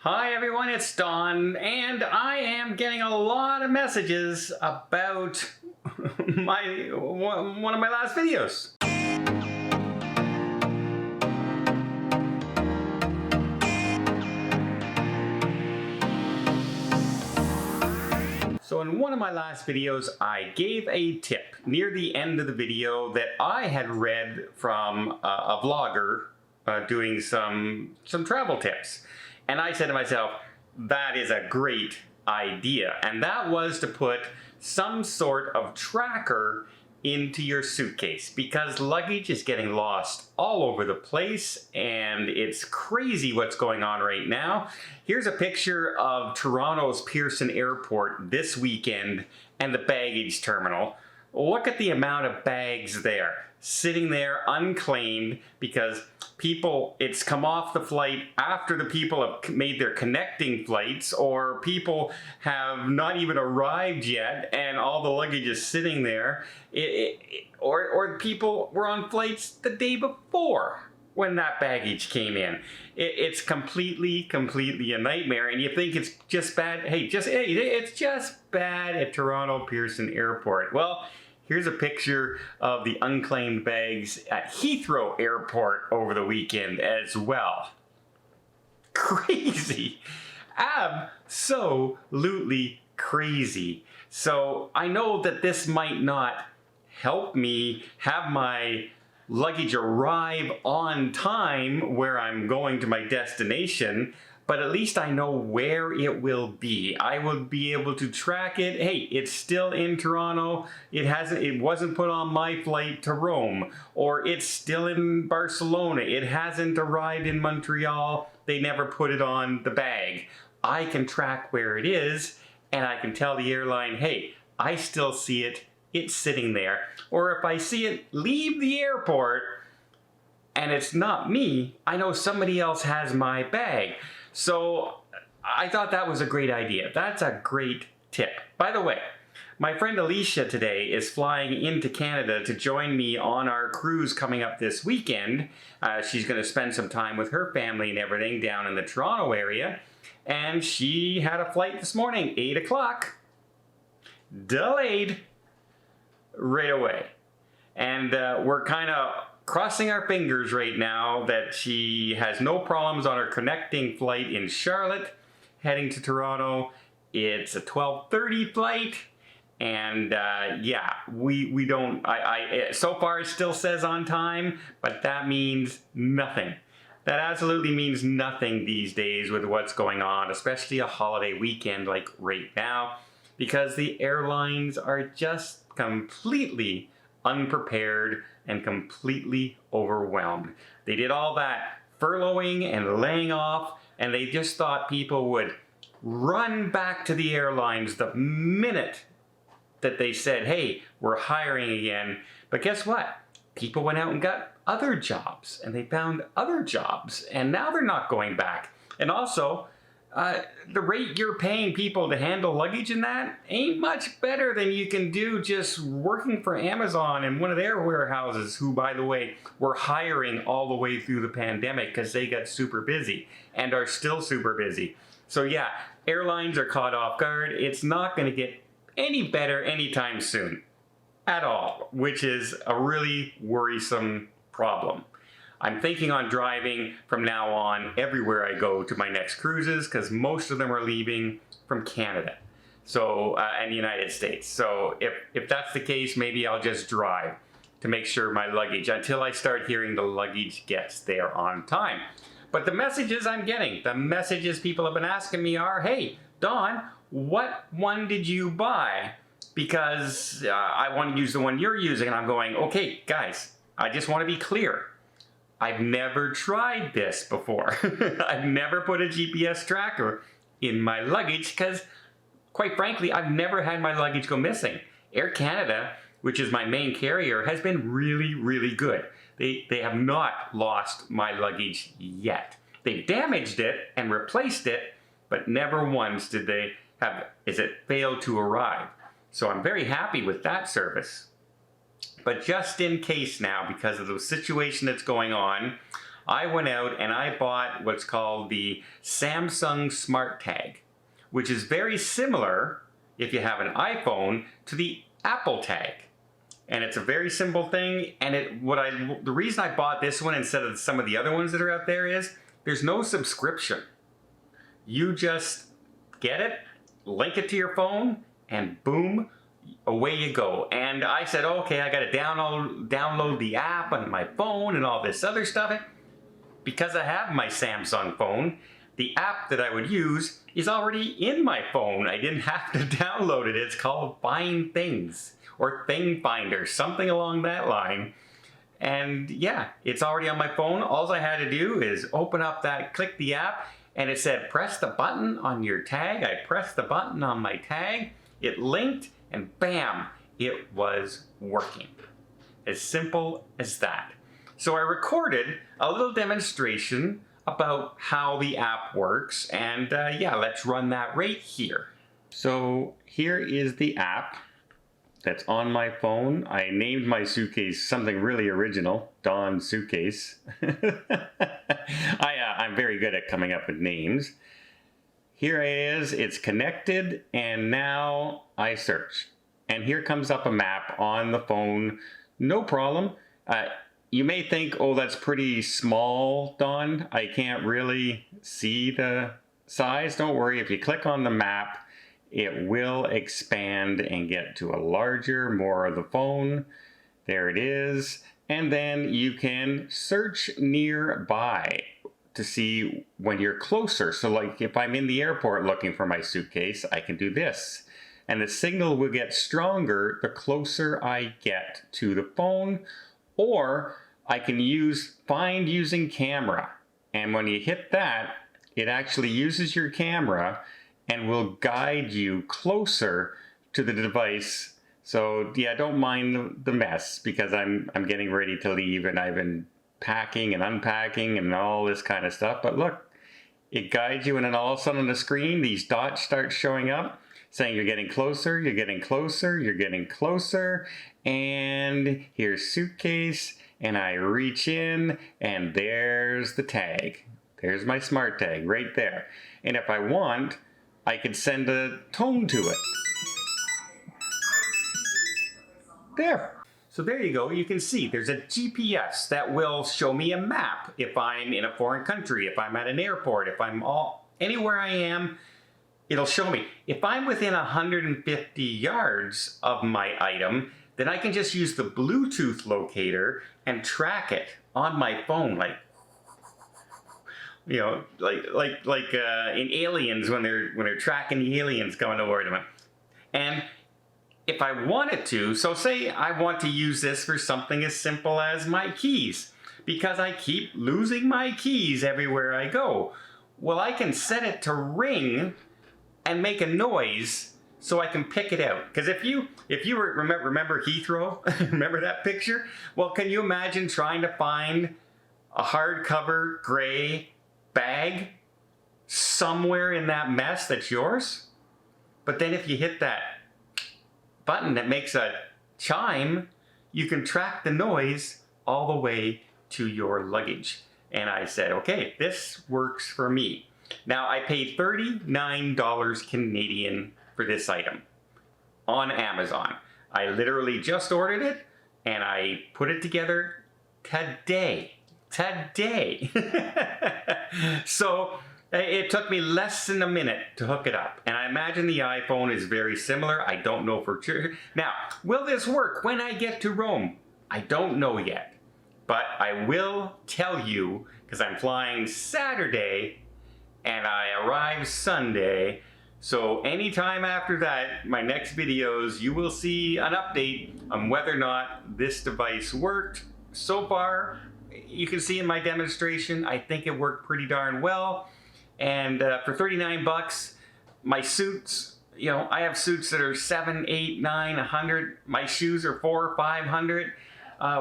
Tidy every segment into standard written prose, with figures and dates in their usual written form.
Hi everyone, it's Don, and I am getting a lot of messages about one of my last videos. So in one of my last videos, I gave a tip near the end of the video that I had read from a vlogger doing some travel tips. And I said to myself, that is a great idea. And that was to put some sort of tracker into your suitcase, because luggage is getting lost all over the place and it's crazy what's going on right now. Here's a picture of Toronto's Pearson Airport this weekend and the baggage terminal. Look at the amount of bags there, sitting there unclaimed because it's come off the flight after the people have made their connecting flights, or people have not even arrived yet and all the luggage is sitting there, or people were on flights the day before when that baggage came in. It's completely a nightmare, and you think it's just bad. Hey, it's just bad at Toronto Pearson Airport. Well, here's a picture of the unclaimed bags at Heathrow Airport over the weekend as well. Crazy. Absolutely crazy. So I know that this might not help me have my luggage arrive on time where I'm going to my destination, but at least I know where it will be. I will be able to track it. Hey, it's still in Toronto. It wasn't put on my flight to Rome, or it's still in Barcelona. It hasn't arrived in Montreal. They never put it on the bag. I can track where it is, and I can tell the airline, hey, I still see it. It's sitting there. Or if I see it leave the airport and it's not me, I know somebody else has my bag. So I thought that was a great idea. That's a great tip. By the way, my friend Alicia today is flying into Canada to join me on our cruise coming up this weekend. She's going to spend some time with her family and everything down in the Toronto area. And she had a flight this morning, 8 o'clock, delayed right away. And we're kind of crossing our fingers right now that she has no problems on her connecting flight in Charlotte heading to Toronto. It's a 12:30 flight, and yeah, we don't, so far it still says on time, but that means nothing. That absolutely means nothing these days with what's going on, especially a holiday weekend like right now, because the airlines are just completely unprepared and completely overwhelmed. They did all that furloughing and laying off, and they just thought people would run back to the airlines the minute that they said, hey, we're hiring again. But guess what? People went out and got other jobs, and they found other jobs, and now they're not going back. And also, the rate you're paying people to handle luggage and that ain't much better than you can do just working for Amazon in one of their warehouses, who, by the way, were hiring all the way through the pandemic because they got super busy and are still super busy. So yeah, airlines are caught off guard. It's not going to get any better anytime soon at all, which is a really worrisome problem. I'm thinking on driving from now on everywhere I go to my next cruises, because most of them are leaving from Canada, so and the United States. So if that's the case, maybe I'll just drive to make sure my luggage, until I start hearing the luggage gets there on time. But the messages I'm getting, the messages people have been asking me are, hey, Don, what one did you buy? Because I want to use the one you're using. And I'm going, okay, guys, I just want to be clear. I've never tried this before. I've never put a GPS tracker in my luggage because, quite frankly, I've never had my luggage go missing. Air Canada, which is my main carrier, has been really good. They have not lost my luggage yet. They've damaged it and replaced it, but never once did they have it failed to arrive. So I'm very happy with that service. But just in case now, because of the situation that's going on, I went out and I bought what's called the Samsung Smart Tag, which is very similar, if you have an iPhone, to the Apple Tag. And it's a very simple thing, and the reason I bought this one instead of some of the other ones that are out there is there's no subscription. You just get it, link it to your phone, and boom, away you go. And I said, okay, I got to download the app on my phone and all this other stuff. Because I have my Samsung phone, the app that I would use is already in my phone. I didn't have to download it. It's called Find Things or Thing Finder, something along that line. And yeah, it's already on my phone. All I had to do is open up that, click the app, and it said, press the button on your tag. I pressed the button on my tag, it linked, and bam, it was working. As simple as that. So I recorded a little demonstration about how the app works, and yeah, let's run that right here. So here is the app that's on my phone. I named my suitcase something really original, Don Suitcase. I'm very good at coming up with names. Here it is, it's connected, and now I search. And here comes up a map on the phone, no problem. You may think, oh, that's pretty small, Don. I can't really see the size. Don't worry, if you click on the map, it will expand and get to a larger, more of the phone. There it is. And then you can search nearby to see when you're closer. So like if I'm in the airport looking for my suitcase, I can do this. And the signal will get stronger the closer I get to the phone. Or I can use Find Using Camera. And when you hit that, it actually uses your camera and will guide you closer to the device. So yeah, don't mind the mess because I'm getting ready to leave and I've been packing and unpacking and all this kind of stuff. But look, it guides you, and then all of a sudden on the screen, these dots start showing up saying you're getting closer, you're getting closer, you're getting closer, and here's suitcase, and I reach in, and there's the tag. There's my smart tag right there. And if I want, I could send a tone to it. There. So there you go. You can see there's a GPS that will show me a map if I'm in a foreign country, if I'm at an airport, if I'm anywhere I am, it'll show me. If I'm within 150 yards of my item, then I can just use the Bluetooth locator and track it on my phone, like, you know, like in Aliens when they're tracking the aliens going over them. And if I wanted to, so say I want to use this for something as simple as my keys, because I keep losing my keys everywhere I go. Well, I can set it to ring and make a noise so I can pick it out. Because if you remember Heathrow, remember that picture? Well, can you imagine trying to find a hardcover gray bag somewhere in that mess that's yours? But then if you hit that button that makes a chime, you can track the noise all the way to your luggage. And I said, okay, this works for me. Now I paid $39 Canadian for this item on Amazon. I literally just ordered it and I put it together today. So it took me less than a minute to hook it up. And I imagine the iPhone is very similar. I don't know for sure. Now, will this work when I get to Rome? I don't know yet. But I will tell you, because I'm flying Saturday and I arrive Sunday. So anytime after that, my next videos, you will see an update on whether or not this device worked. So far, you can see in my demonstration, I think it worked pretty darn well. And for 39 bucks, my suits, you know, I have suits that are 7, 8, 9, 100. My shoes are 400, 500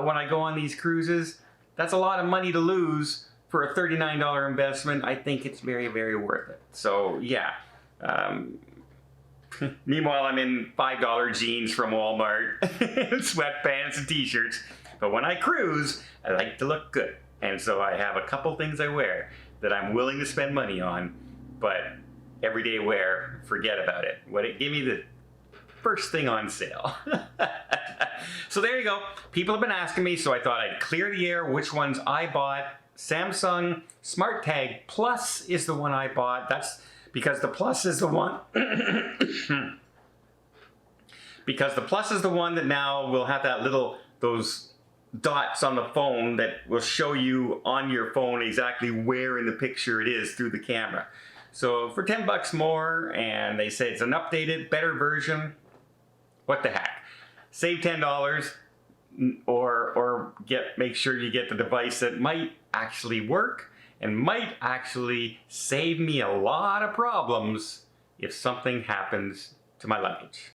when I go on these cruises. That's a lot of money to lose for a $39 investment. I think it's very, very worth it. So yeah. Meanwhile, I'm in $5 jeans from Walmart, sweatpants and t-shirts. But when I cruise, I like to look good. And so I have a couple things I wear that I'm willing to spend money on, but everyday wear, forget about it. Give me the first thing on sale. So there you go. People have been asking me, so I thought I'd clear the air which ones I bought. Samsung SmartTag Plus is the one I bought. That's because the Plus is the one because the Plus is the one that now will have that those dots on the phone that will show you on your phone exactly where in the picture it is through the camera. So for 10 bucks more, and they say it's an updated, better version, what the heck? Save $10 or make sure you get the device that might actually work and might actually save me a lot of problems if something happens to my luggage.